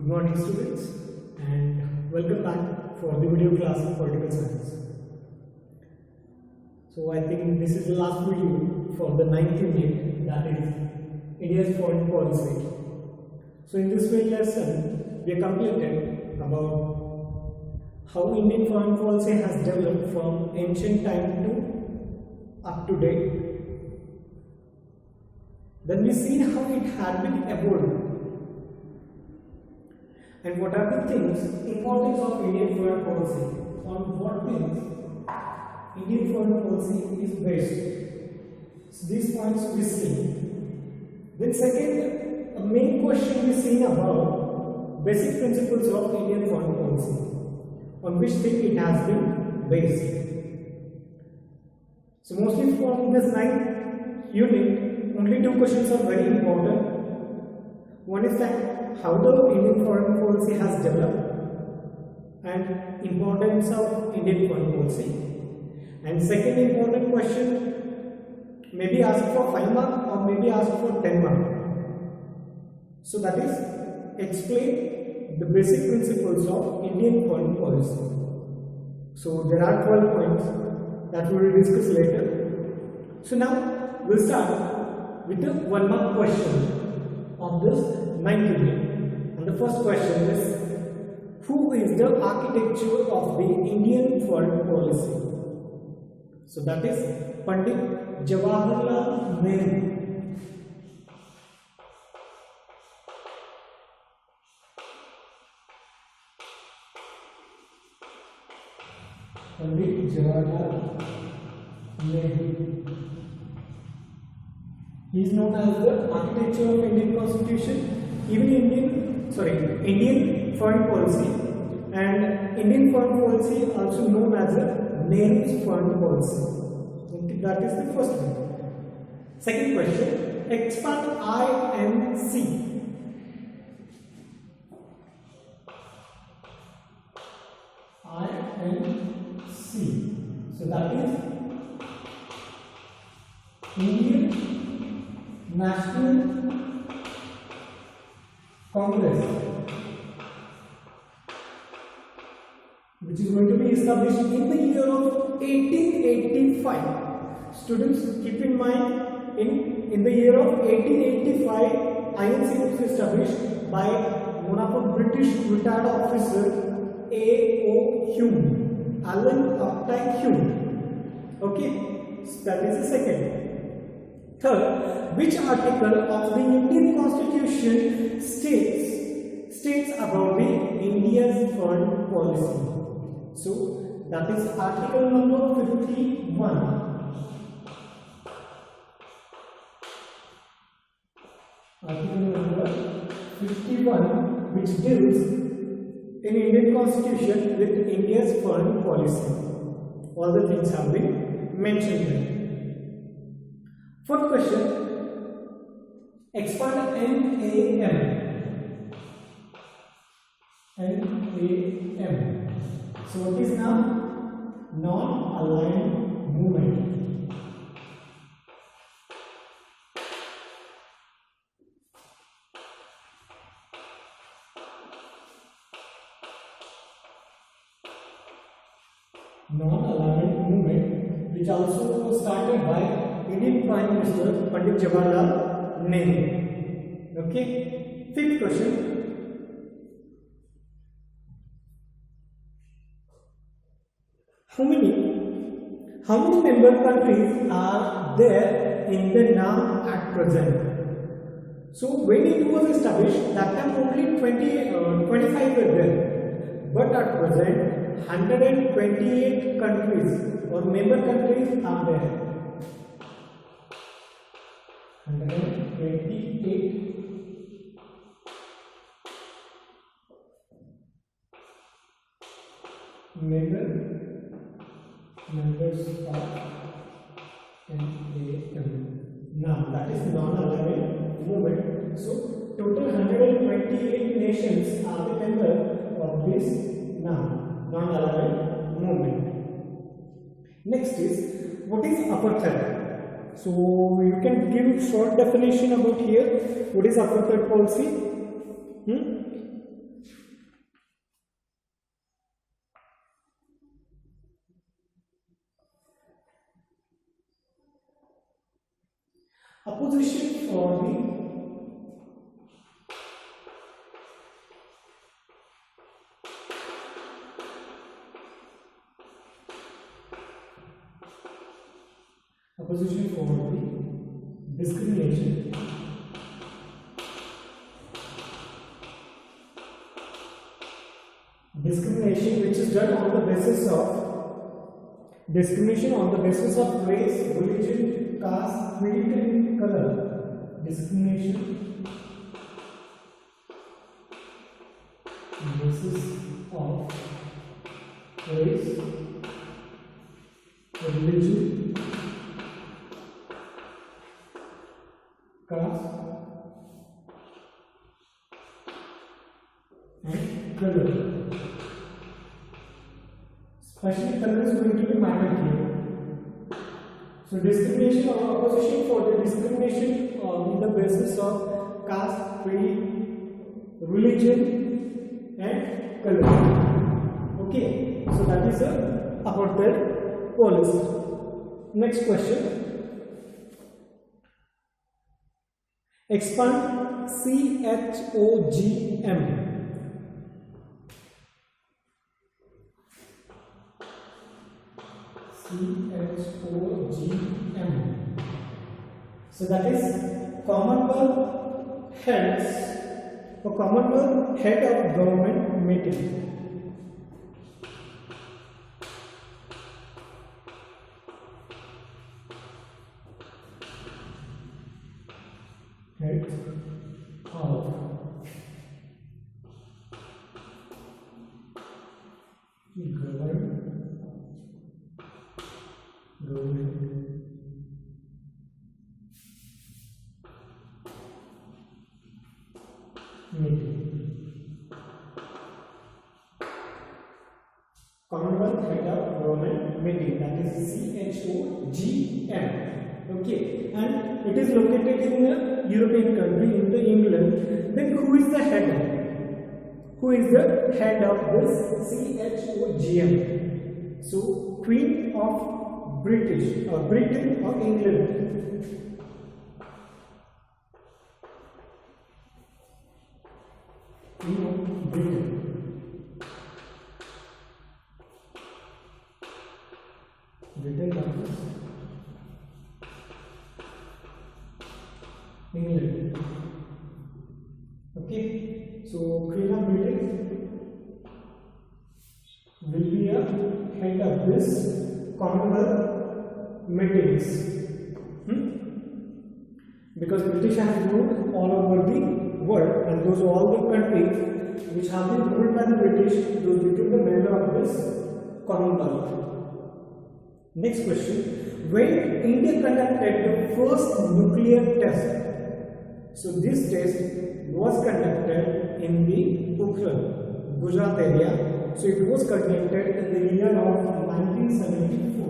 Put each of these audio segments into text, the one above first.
morning students, and welcome back for the video class of political science. So I think this is the last video for the 9th unit, that is India's foreign policy. So in this video lesson we are completed about how Indian foreign policy has developed from ancient time to up to date. Then we see how it had been evolved. And what are the things, importance of Indian foreign policy, on what things Indian foreign policy is based. So these points we see. Then second, a main question we see about basic principles of Indian foreign policy, on which thing it has been based. So mostly from this 9th unit, only two questions are very important. One is that how the Indian foreign policy has developed and importance of Indian foreign policy. And second important question may be asked for 5 marks or may be asked for 10 marks. So that is, explain the basic principles of Indian foreign policy. So there are 12 points that we will discuss later. So now we'll start with the 1 mark question of this 9th unit. And the first question is, who is the architecture of the Indian foreign policy? So that is Pandit Jawaharlal Nehru. Pandit Jawaharlal Nehru. He is known as the architecture of Indian Constitution, even Indian foreign policy, and Indian foreign policy also known as the Nehru's foreign policy. That is the first one. Second question, expand INC. INC. So that is Indian National Congress, which is going to be established in the year of 1885. Students, keep in mind, in the year of 1885, INC was established by one of a British retired officer, A.O. Hume, Allen Updike Hume. Okay, so that is the second. Third, which article of the Indian Constitution states about the India's foreign policy? So that is article number 51. Article number 51, which deals in Indian Constitution with India's foreign policy. All the things have been mentioned there. Fourth question, expand NAM. NAM. So what is now? Non-aligned movement. Non-aligned movement, which also was started by Indian Prime Minister Pandit Jawaharlal Nehru. Okay. Fifth question. How many member countries are there in the NAM at present? So when it was established, that time only 25 were there. But at present, 128 countries or member countries are there. 128 members of NAM. Now that is non-aligned movement. So total 128 nations are the members of this non-aligned movement. Next is, what is apartheid? So you can give short definition about here. What is apartheid policy? Opposition for the discrimination which is done on the basis of discrimination on the basis of race, religion, caste, creed and color. Discrimination on the basis of race, religion, caste and color. Especially color is going to be matter here. So discrimination or opposition for the discrimination on the basis of caste, creed, religion and color. Okay, so that is about their policy. Next question. Expand CHOGM. CHOGM. So that is Commonwealth Heads or Commonwealth Head of Government Meeting. Head of government meeting. Commonwealth Head of Government Meeting, that is CHOGM. Okay, and it is located in a European country, in the England. Then who is the head? Who is the head of this CHOGM? So Queen of Britain or England. Queen of Britain. England. Okay, so Queen of Britain will be a head of this Commonwealth meetings. Because British has ruled all over the world, and those all the countries which have been ruled by the British, those became the member of this Commonwealth. Next question. When India conducted the first nuclear test? So this test was conducted in the Puc-2 Gujarat area. So it was conducted in the year of 1974.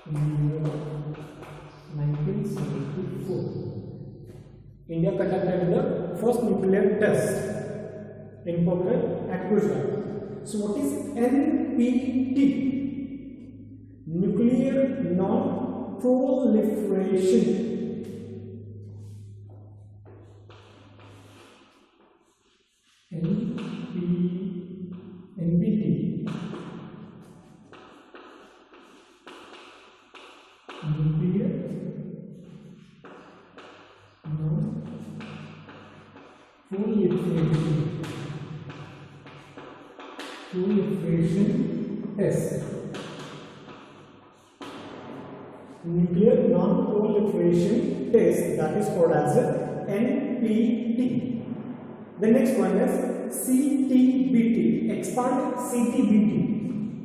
In the year of 1974, India conducted the first nuclear test in Puc-2 at Gujarat. So what is NPT? Nuclear non-proliferation. NPT. Nuclear non-proliferation test. Nuclear non-proliferation test, that is called as NPT. The next one is CTBT. Expand CTBT.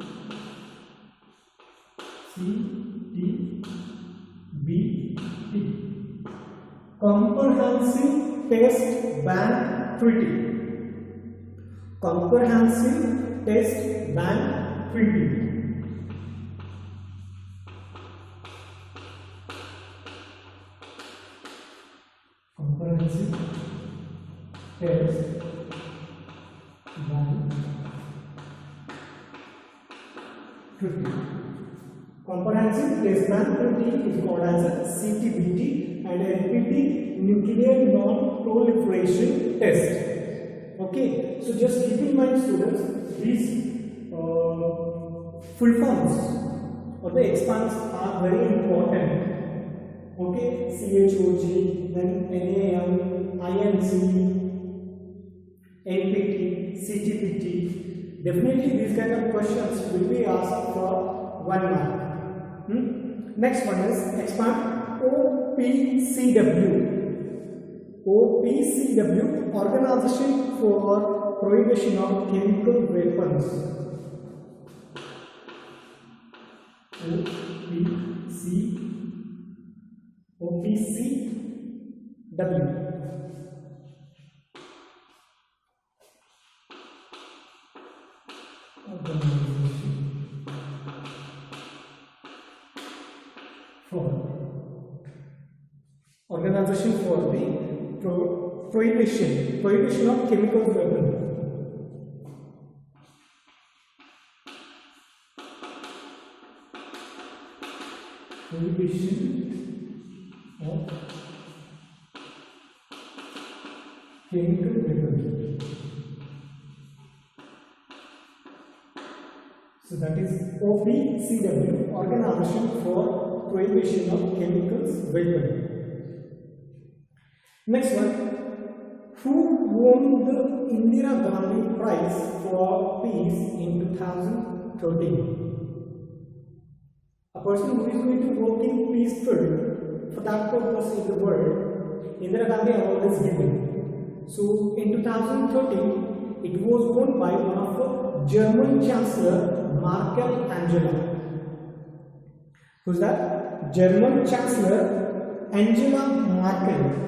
CTBT. Comprehensive Test Ban Treaty. Comprehensive Test Ban Treaty. Comprehensive Test Ban treaty. Comprehensive Test Ban Treaty is called as a CTBT, and NPT, Nuclear Non-Proliferation Test. Okay, so just keep in mind, students, these full forms or the expands are very important. Okay, CHOG, then NAM, INC, NPT, CTPT. Definitely these kind of questions will be asked for 1 mark. Next one is expand OPCW. OPCW, Organization for Prohibition of Chemical Weapons. OPCW. Organization for the prohibition of chemical weapons. Prohibition of chemical weapons. So that is OPCW, Organization for Prohibition of Chemicals Weapons. Next one, who won the Indira Gandhi Prize for Peace in 2013? A person who is going to work in peace field, for that purpose in the world, Indira Gandhi Award is given. So in 2013, it was won by one of the German Chancellor, Merkel Angela. Who's that? German Chancellor Angela Merkel.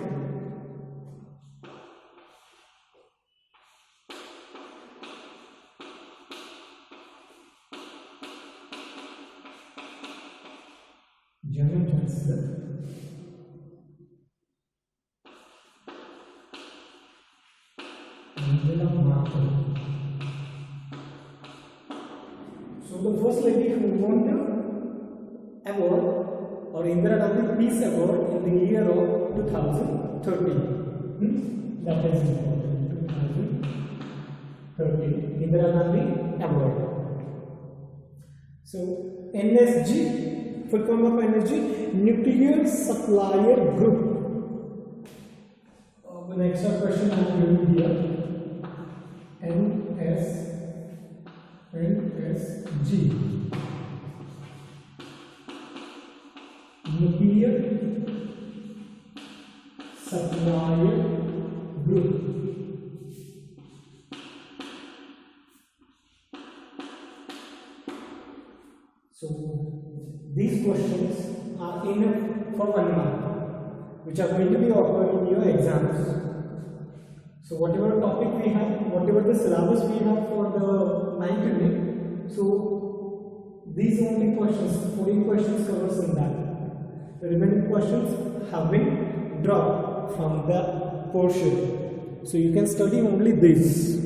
German Chancellor Angela Merkel. So the first lady who won the award or Indira Gandhi Peace Award in the year of 2013. That is important. 2013 Indira Gandhi Award. So NSG, full form of NSG, Nuclear Supplier Group. The next question I am giving here, NSG, Nuclear Supplier Group. So these questions are enough for 1 mark, which are going to be offered in your exams. So whatever topic we have, whatever the syllabus we have for the 9th unit, so these only questions, 14 questions covers in that. The remaining questions have been dropped from the portion. So you can study only this.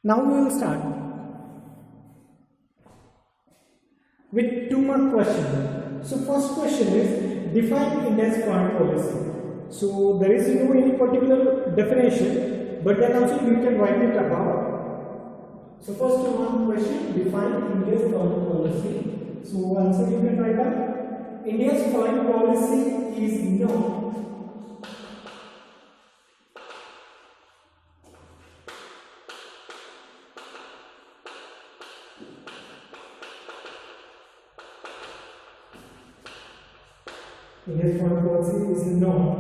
Now we will start with 2 mark question. So first question is define India's foreign policy. So there is no any particular definition, but then also you can write it about. So first 2 mark question, define India's foreign policy. So answer you can write down. India's foreign policy is not India's foreign policy is not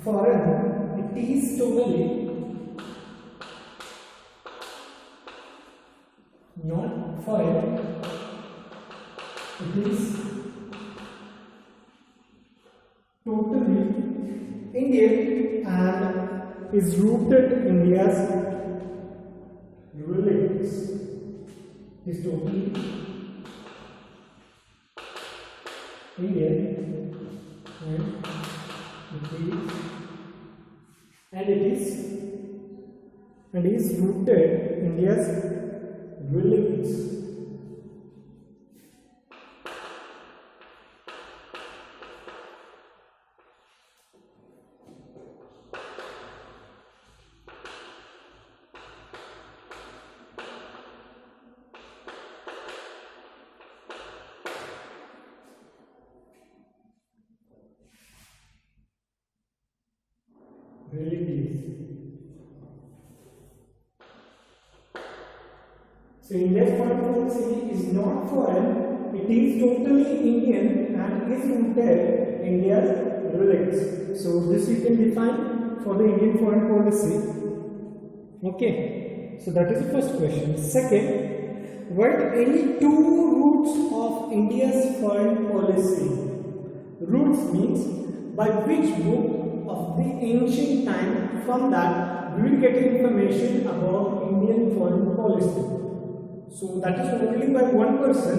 foreign, it is totally not foreign, it is totally Indian and is rooted in India's relations. Is totally Indian and it is rooted in India's relics. So India's foreign policy is not foreign, it is totally Indian and is rooted India's relics. So this you can define for the Indian foreign policy. Okay, so that is the first question. Second, write any two routes of India's foreign policy. Routes means by which book of the ancient time, from that we will get information about Indian foreign policy. So that is only by one person,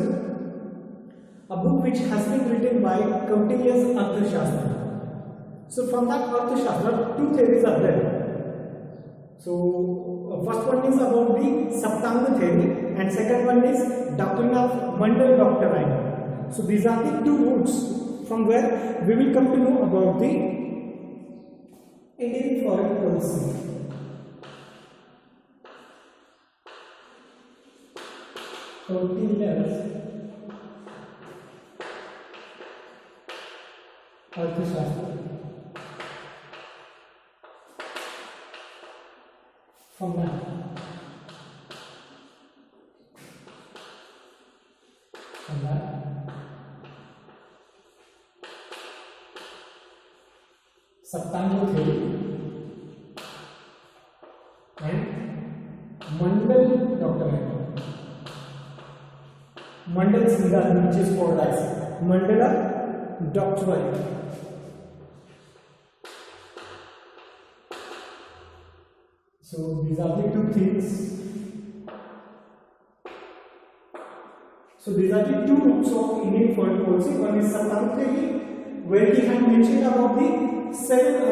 a book which has been written by Kautilya's Arthashastra. So from that Arthashastra, two theories are there. So first one is about the Saptanga theory and second one is doctrine of Mandal doctrine. So these are the two routes from where we will come to know about the Indian foreign policy. Kautilya's Arthashastra. From that, Saptanga theory and Mandal doctrine. Mandal Siddhanta, which is called as Mandala doctrine. So these are the two things. So these are the two roots of Indian foreign policy. One is Saptanga theory, where he had mentioned about the seven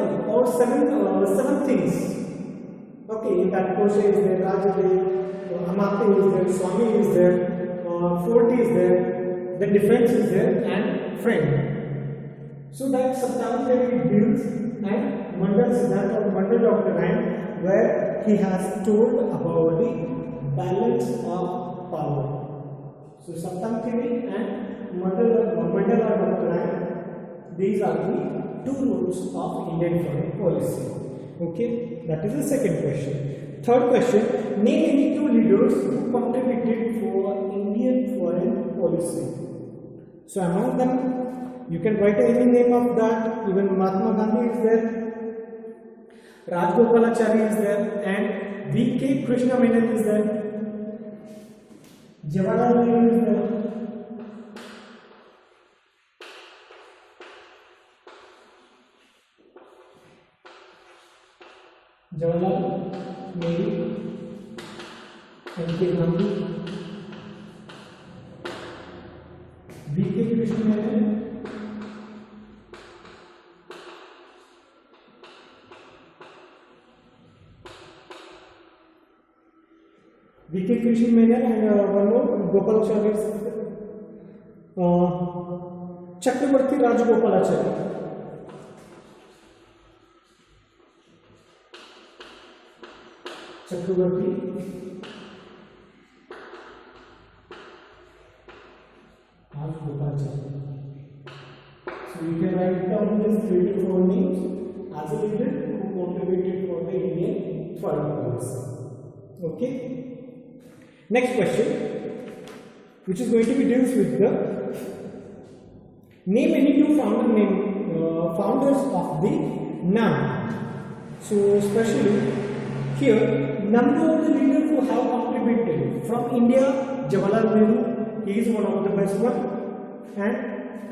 things. Okay, in that Kosha is there, Rajadev, Amate is there, Swami is there. Fort is there, the defense is there, and friend. So that Saptanga theory builds and Mandal Siddhanta or Mandal doctrine, where he has told about the balance of power. So Saptanga theory and Mandal doctrine, these are the two roots of Indian foreign policy. Okay, that is the second question. Third question, name any two leaders who contributed for Indian foreign policy. So among them, you can write any name of that. Even Mahatma Gandhi is there, Rajgopalachari is there, and V.K. Krishna Menon is there, Jawaharlal Nehru is there. Jawaharlal Nehru, M.K. Gandhi, V.K. Krishna Menon, V.K. Krishna Menon, and one more Gopalachari, Chakravarti Rajagopalachari. Chakravarti Rajagopalachari. So you can write down these 3 to 4 names as a leader who contributed for the Indian foreign policy. Okay. Next question, which is going to be deals with the name any two founders of the NAM. So especially here, number of the leaders who have contributed from India, Jawaharlal Nehru, he is one of the best one, and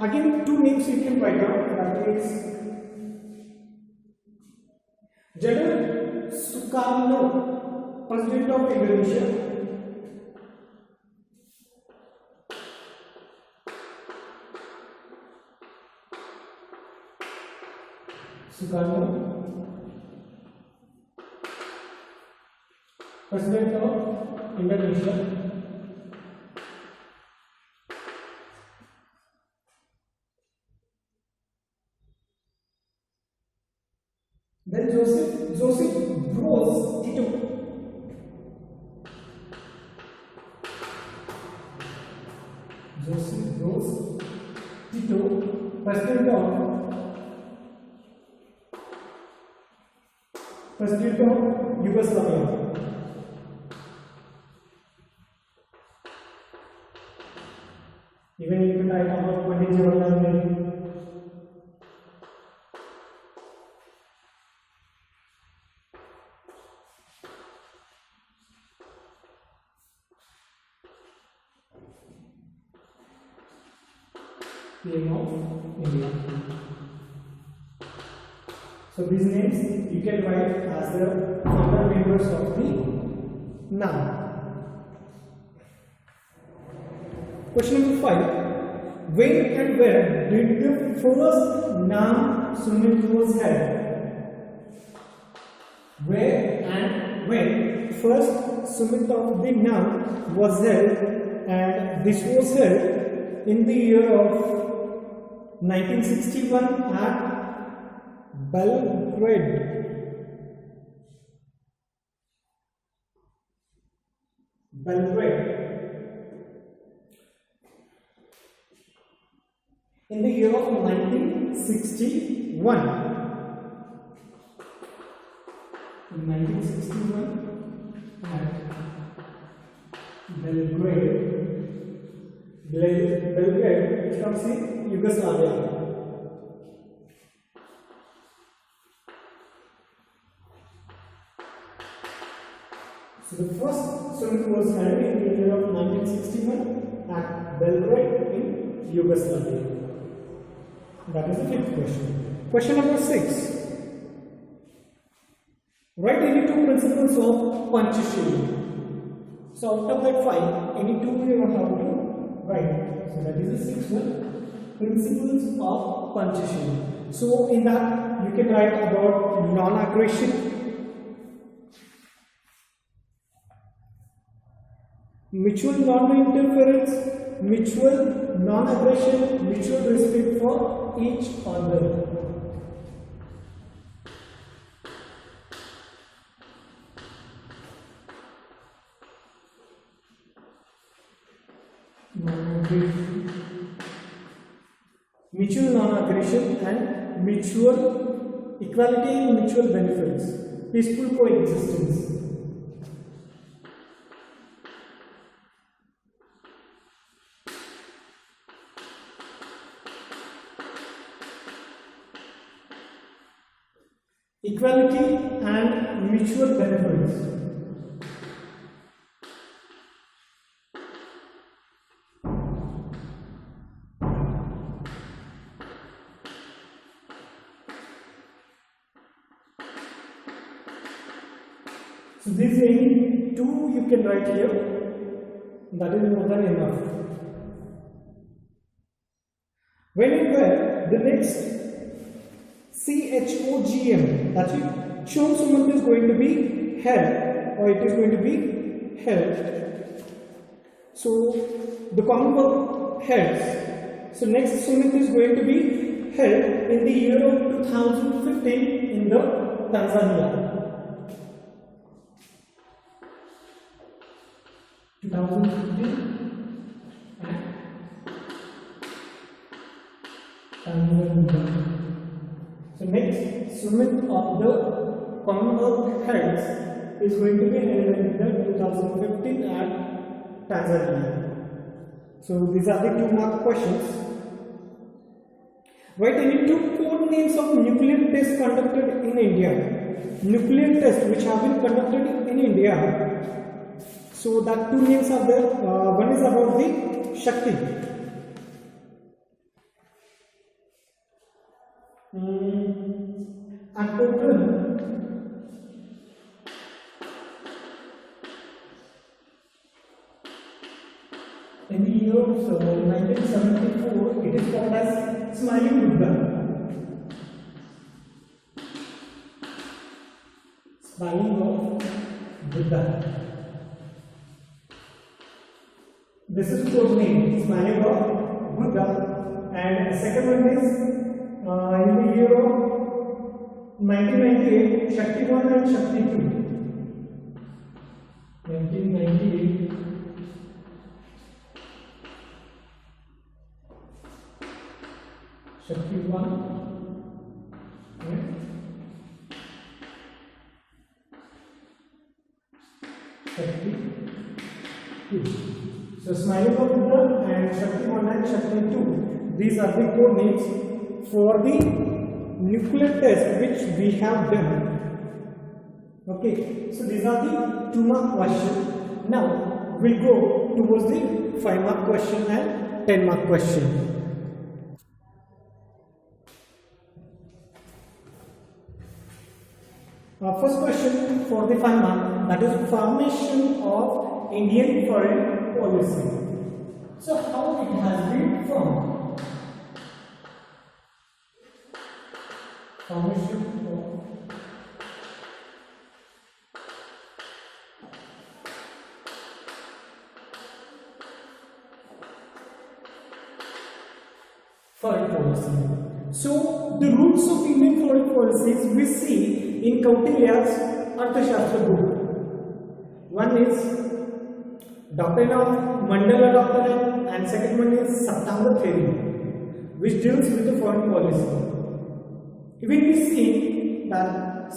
again two names you can write down, that is Jadon Sukarno, President of Indonesia. Sukarno, President of Indonesia. President of Yugoslavia. Even you can write about Pandit Jawaharlal Nehru. PM of India. So these names you can write as the founder members of the NAM. Question number 5. When and where did the first NAM summit was held? Where and when first summit of the NAM was held, and this was held in the year of 1961 at Belgrade. In the year of 1961. In 1961 at Belgrade, which comes in Yugoslavia. So the first summit was held in the year of 1961 at Belgrade in Yugoslavia. That is the 5th question. Question number 6. Write any 2 principles of punctuation. So out of that 5, any 2 you have to write. So that is the 6th one. Principles of punctuation. So in that you can write about non-aggression, mutual non-interference, mutual non-aggression, mutual respect for each other. Mutual non-aggression and mutual equality and mutual benefits, peaceful coexistence. Equality and mutual benefits. So these any 2 you can write here. That is more than enough. When and where the next CHOGM, that is Chom Summit, is going to be held, or it is going to be held. So the Commonwealth heads. So next summit is going to be held in the year of 2015 in the Tanzania. 2015 and Tanzania. So next summit of the Commonwealth heads is going to be held in the 2015 at Tanzania. So these are the 2 mark questions. Write any 2 code names of nuclear tests conducted in India. Nuclear tests which have been conducted in India. So that 2 names are there. One is about the Shakti. And Pokhran. In the year of 1974, it is called as Smiling Buddha. Smiling of Buddha. This is code name, Smiling of Buddha. And the second one is in the year of 1998, Shakti 1 and Shakti 2. 1998. Shakti 31 and 32. So Smiley Buddha and Shakti 1 and Shakti 2, these are the code names for the nuclear test which we have done. Okay, so these are the 2-mark question. Now we'll go towards the 5-mark question and 10-mark question. First question for the 5-mark, that is formation of Indian foreign policy. So how it has been formed? Formation of foreign policy. So the roots of Indian foreign policies we see in Kautilya's Arthashastra book. One is Doctrine of Mandala Doctrine and second one is Saptanga Theory, which deals with the foreign policy. Even we see that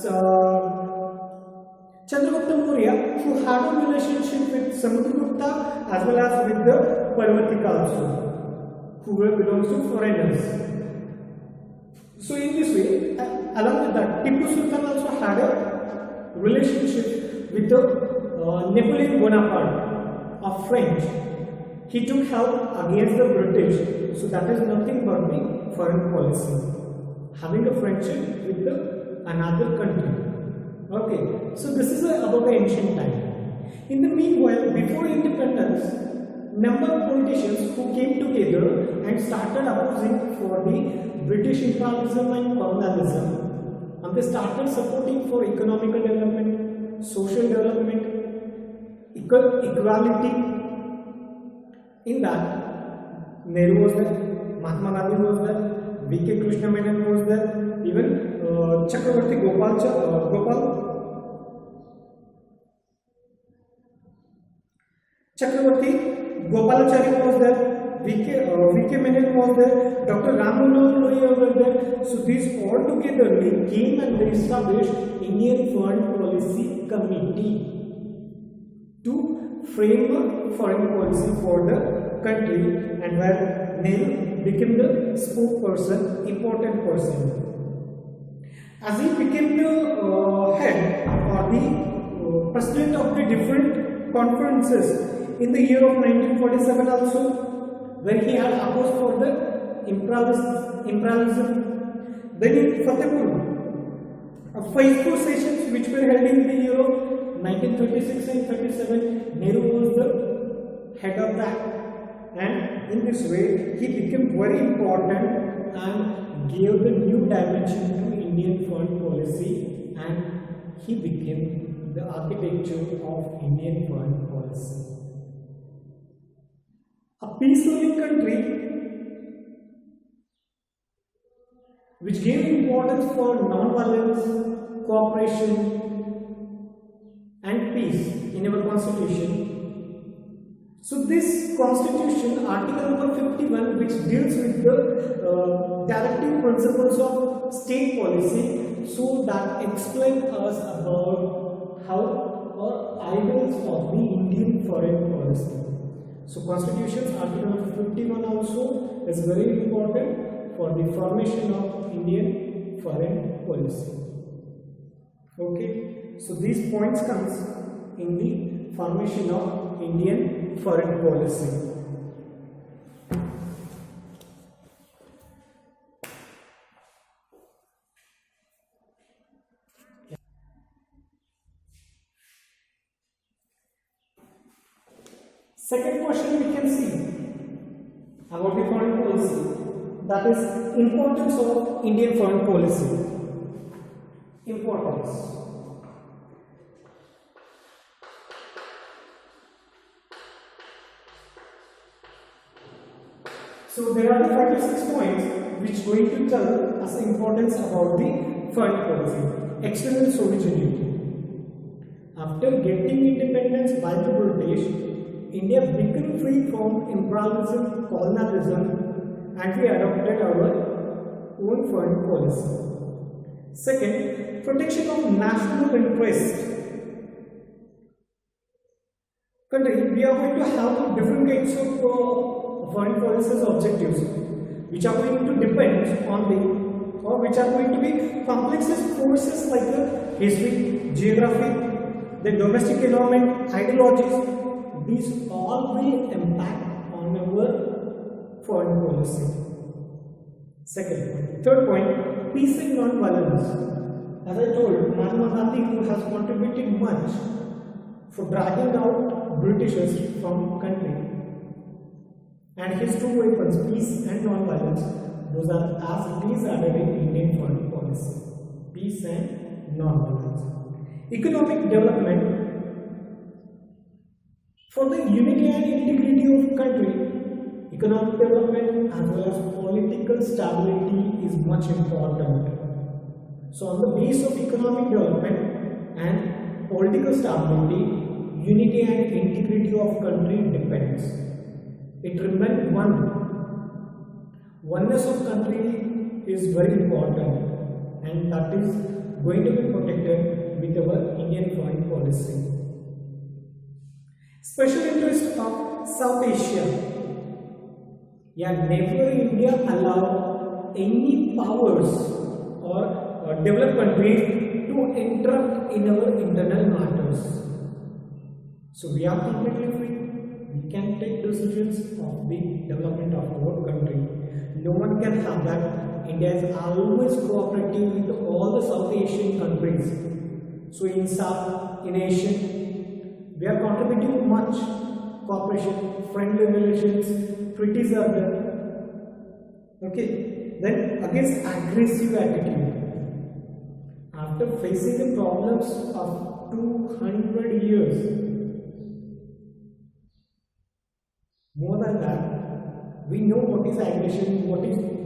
Chandragupta Maurya, who had a relationship with Samudragupta as well as with the Parvatika also, who belongs to foreigners. So in this way, along with that, Tipu Sultan also had a relationship with the Napoleon Bonaparte of French. He took help against the British. So that is nothing but the foreign policy, having a friendship with another country. Okay, so this is about the ancient time. In the meanwhile, before independence, number of politicians who came together and started opposing for the British imperialism and colonialism, and they started supporting for economical development, social development, equality. In that, Nehru was there, Mahatma Gandhi was there, V.K. Krishna Menon was there, even Chakravarti Gopalachari was there, V.K. Menon was there, Dr. Ram Manohar Lohia was there. So these all together they came and they established Indian Foreign Policy Committee to frame a foreign policy for the country, and where Nehru became the spokesperson, important person. As he became the head or the president of the different conferences in the year of 1947 also, where he had opposed for the imperialism. Then in Fatehpur, 5 sessions which were held in the year of 1936 and 37, Nehru was the head of that, and in this way he became very important and gave the new dimension to Indian foreign policy, and he became the architecture of Indian foreign policy. A peace-loving country which gave importance for non-violence, cooperation and peace in our constitution. So this constitution, article number 51, which deals with the directive principles of state policy, so that explain us about how or ideals of the Indian foreign policy. So constitution article number 51 also is very important for the formation of Indian foreign policy. Okay, so these points comes in the formation of Indian foreign policy. Second question we can see about the foreign policy, that is importance of Indian foreign policy. Importance. So there are the 5 to 6 points which going to tell us the importance about the foreign policy. External sovereignty. After getting independence by the British, India became free from imperialism, colonialism, and we adopted our own foreign policy. Second, protection of national interest. Country, we are going to have different kinds of foreign policies objectives, which are going to depend on the, or which are going to be complex forces like the history, geography, the domestic environment, ideologies. These all will impact on our foreign policy. Third point, peace and non-violence. As I told, Mahatma Gandhi, who has contributed much for dragging out Britishers from country, and his two weapons, peace and non-violence, those are as it is added in Indian foreign policy. Peace and non-violence. Economic development. For the unity and integrity of country, economic development as well as political stability is much important. So on the base of economic development and political stability, unity and integrity of country depends. It remains one. Oneness of country is very important, and that is going to be protected with our Indian foreign policy. Special interest of South Asia. Yeah, never India allow any powers or developed countries to interrupt in our internal matters. So we are completely free. We can take decisions of the development of our country. No one can have that. India is always cooperative with all the South Asian countries. So in South, in Asia, we are contributing much cooperation, friendly relations, treaties are there. Okay, then against aggressive attitude. After facing the problems of 200 years, more than that, we know what is aggression,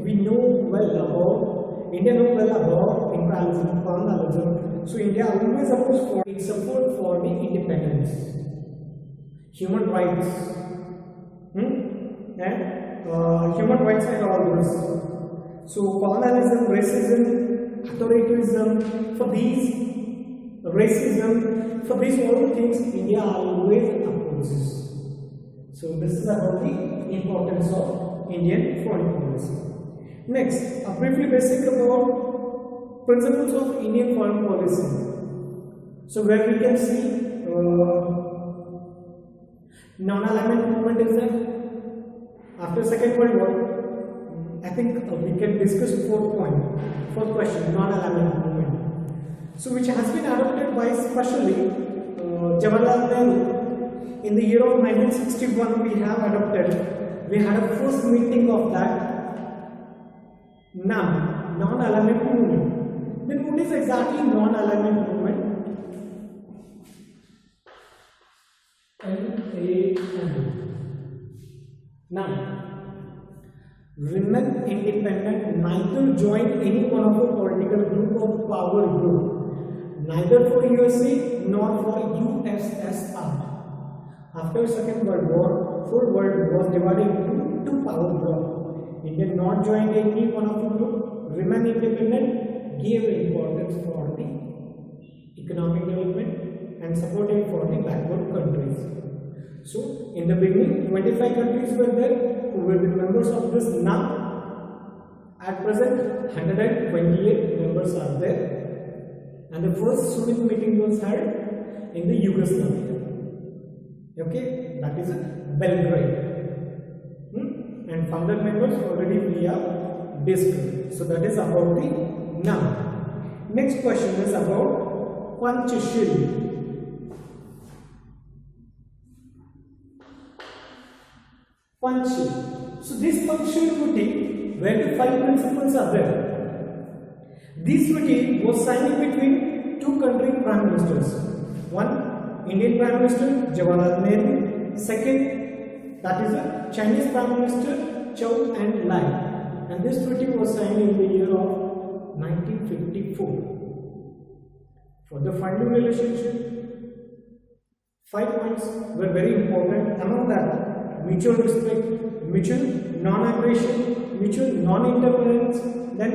we know well about, India knows well about imperialism, colonialism. So India always supports for its support for the independence, human rights, and human rights and all this. So colonialism, racism, authoritarianism, for these racism, for these all the things India always opposes. So this is about the importance of Indian foreign policy. Next, a briefly basic about principles of Indian foreign policy. So where we can see non-alignment movement is there. After Second World War, I think we can discuss fourth question, non-alignment movement. So which has been adopted by especially Jawaharlal Nehru. In the year of 1961, we have adopted, we had a first meeting of that non-alignment movement. Then what is exactly non-alignment movement? Now, remain independent, neither join any one of the political group or power group, neither for USA nor for USSR. After Second World War, full world was divided into two power blocks. India not joined any one of the group, remain independent, gave importance for the economic development and supported for the backward countries. So, in the beginning, 25 countries were there who were the members of this now. At present, 128 members are there. And the first summit meeting was held in the Yugoslavia. Okay, that is Belgrade. And founder members already we have discussed. So that is about the now. Next question is about Panchashil. Panchashil. So this Panchashil treaty, where the 5 principles are there. This treaty was signed between two country prime ministers. One, Indian Prime Minister Jawaharlal Nehru. Second, that is a Chinese Prime Minister Chow and Lai. And this treaty was signed in the year of 1954. For the funding relationship, 5 points were very important. Among that, mutual respect, mutual non-aggression, mutual non-interference, then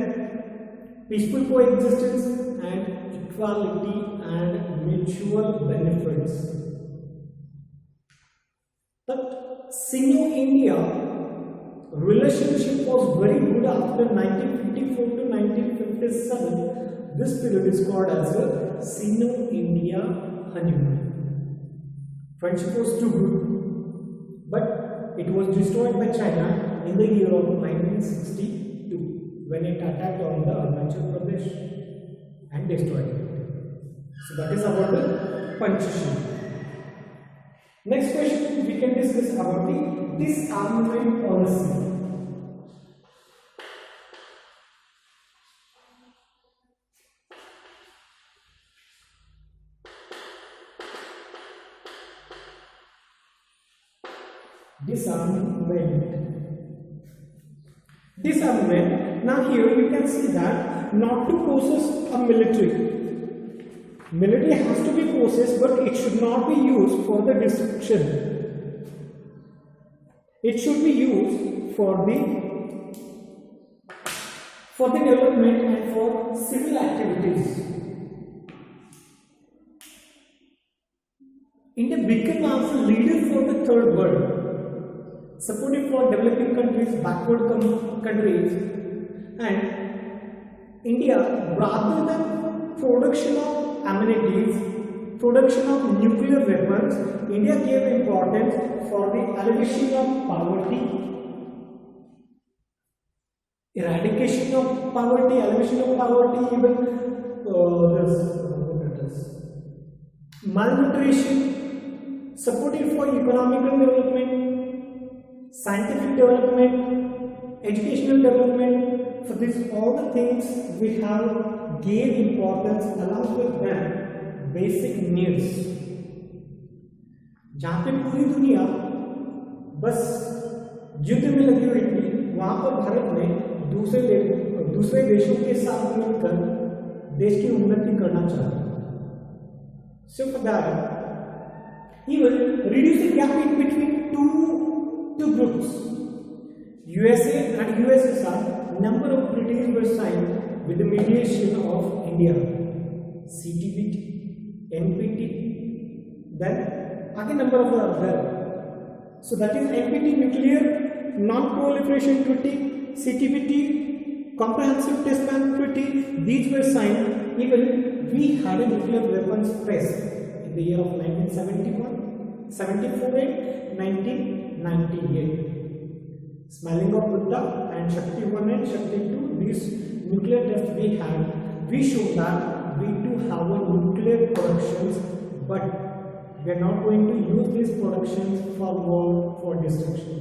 peaceful coexistence and equality and mutual benefits. But Sino-India relationship was very good after 1954 to 1957. This period is called as a Sino-India honeymoon. Friendship was too good, but it was destroyed by China in the year of 1962 when it attacked on the Arunachal Pradesh and destroyed it. So that is about the Panchashila. Next question we can discuss about the disarmament policy. Disarmament. Now here you can see that not to possess a military. Military has to be possessed, but it should not be used for the destruction. It should be used for the development and for civil activities. India became as a leader for the third world, supporting for developing countries, backward countries, and India, rather than production of amenities, production of nuclear weapons, India gave importance for the alleviation of poverty, eradication of poverty, alleviation of poverty, even malnutrition, supporting for economical development, scientific development, educational development. For this, all the things we have gave importance along with them basic needs. जहाँ पे पूरी दुनिया बस युद्ध में लगी हुई थी, वहाँ पर भारत ने दूसरे देशों के साथ मिलकर देश की उन्नति करना चाहा. So for that, he will reduce the gap in between two groups, USA and USSR. Number of treaties were signed with the mediation of India, CTBT, NPT, then again number of other. So that is NPT, Nuclear Non-Proliferation Treaty, CTBT, Comprehensive Test Ban Treaty. These were signed. Even we had a nuclear weapons test in the year of 1971, 74 and 1998. Smiling of Buddha and Shakti 1 and Shakti 2, these nuclear tests we had, we showed that we do have a nuclear productions, but we are not going to use these productions for war, for destruction.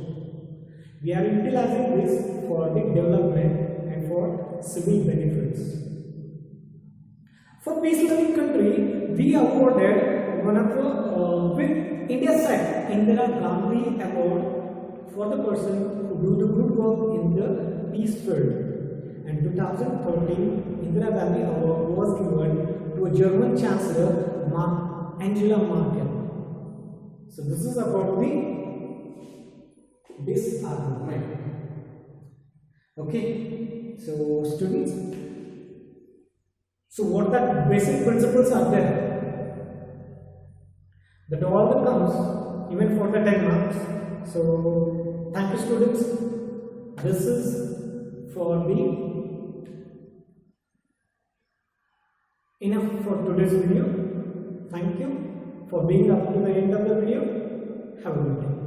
We are utilizing this for the development and for civil benefits. For peace-loving country, we awarded one of the, with India's side, Indira Gandhi Award for the person who do the good work in the peace field. And 2013, Indira Gandhi Award was given to a German Chancellor, Angela Merkel. So this is about the disarmament. Okay, so students, so what the basic principles are there? That all that comes even for the 10 marks. So thank you students. This is for the enough for today's video. Thank you for being up to the end of the video. Have a good day.